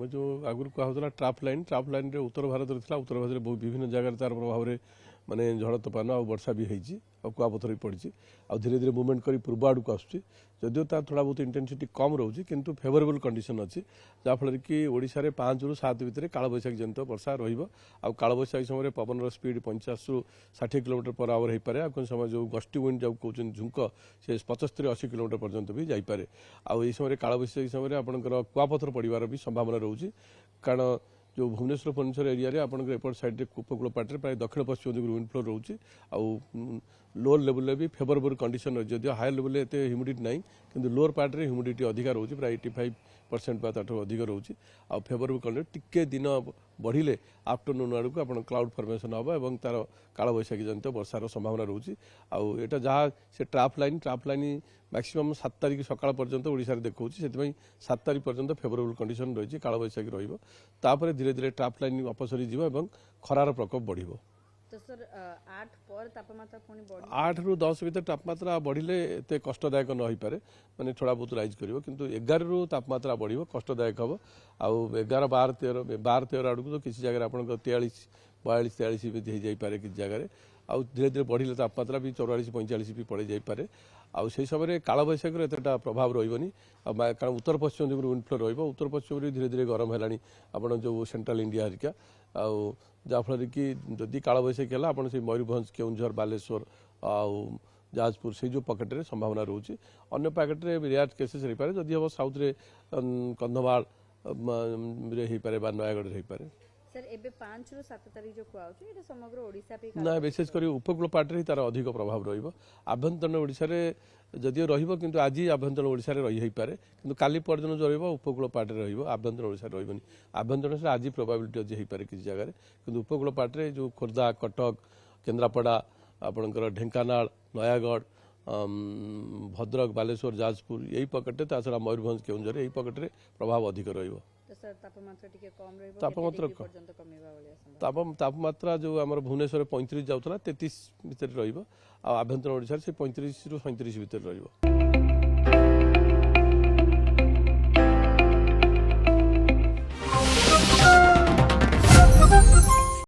मैं जो आगुरी कहला ट्राप लाइन रे उत्तर भारत उत्तर भारत में विभिन्न जगह तार प्रभाव में माने झड़ तोफान आ वर्षा भी होती कुआपथर भी पड़ी आ धीरे धीरे मुवमेंट कर पूर्व आड़ को आसूँ जदिव तार थोड़ा बहुत इंटेंसिटी कम रोचे किंतु फेवरेबल कंडीशन अच्छी जहाँफल कि ओडिशा रे 5 ରୁ 7 भितर कालबैशाखी जनित वर्षा रलबैशाखी समय पवन स्पीड 50 ରୁ 60 किलोमीटर पर आवर हो पाए आ समय जो गस्टी विंड जब कहते झुंक से 75-80 किलोमीटर पर्यंत भी जापे आई समय कालबैशाखी समय आपंकर कुआपथर पड़ार भी संभावना रोचे कारण जो भुवनेश्वर फर्निचर एरिया रे आपंकर एपट साइड उपकूल पाटे प्राय दक्षिण पश्चिम दिगु विंड फ्लो रोचे लोअर लेवल भी फेवरेबल कंडीशन रही जदिव हायर लेवल एत ह्यूमिडिटी ना कि लोअर पार्ट रे ह्यूमिडिटी अधिका रोचे प्राय 85% बा ताठू अधिक रोचे आ फेवरेबल कंडीशन टिके दिन बढ़िले आफ्टरनून आड़ को आप क्लाउड फॉर्मेशन हम और तार कालबैशाखी जनित वर्षार संभावना रोचे आटा जहाँ से ट्राप लाइन मैक्सिमम 7 तारिख सकाळ पर्यंत ओडिशा रे देखौछि सेति 7 तारिख पर्यंत फेवरेबल कंडीशन रही कालबैशाखी रहिबो तापर धीरे धीरे ट्राप लाइन अपसरी जीव और खरार प्रकोप बढ़िबो। तो सर 8 पर तापमात्रा पुणी बढ़ 8 ରୁ 10 ଭିतर तापमात्रा बढ़िले एते कष्टदायक न होई पारे माने थोड़ा बहुत राइज करिवो किंतु 11 ରୁ तापमात्रा बढ़िबो कष्टदायक हबो आउ 11 12 13 आडू तो किसी जगह आपन 43 42 43 भी हो जाई पारे किसी जगह आउ धीरे धीरे बढ़िले तापमात्रा भी 44 45 भी पड़े जाई पारे आउ से समय कालबैशाखी एतटा प्रभाव रही कारण उत्तर पश्चिम दिगु विंड फ्लो रही उत्तर पश्चिम धीरे धीरे गरम है आपड़ जो सेंट्रल इंडिया हरिका आउ जहाँफल कि जदि कालबैशाखी है आपड़ से मयूरभंज केउंझर बालेश्वर आउ जाजपुर से जो पकेट्रे संभावना रोचे अन्य पकेट्रे रेयर केसेस रही पारे जदि हम साउथ रे कंधमाल रे पारे बा नयागढ़ रे पारे सर एबे 5 ରୁ 7 तारिख जो कुआउछि एटा समग्र ओडिसा पे ना विशेष कर उपकूल पाटे ही तार अधिक प्रभाव रहिबो आभ्यंतरण ओडिशा रे जदियो रहिबो किंतु आज आभ्यंतरण ओडिशा रे रही पारे किंतु काली परदिन जो रहिबो उपकूल पाटे रहिबो आभ्यंतरण ओडिशा रे रहिबोनी आभ्यंतरण से आज प्रोबेबिलिटी अछि हे पारे किसी जगह रे किंतु उपकूल पाटे जो खोर्धा कटक केन्द्रापड़ा आपनकर ढेंकानाल नयागढ़ भद्रक बालेश्वर जाजपुर यही पकेटे ता छड़ा मयूरभंज केउंझर यही पकेटे प्रभाव अधिक रहिबो। तो सर तापमात्रा टिके कम रहइबो तापमात्रा पर्यंत कमेबा वाला तापमात्रा जो आम भुवनेश्वर 35 जाऊला 33 भितर रहिबो आ आभ्यंतरण ओडिशा से 35 ରୁ 37 भितर रहिबो।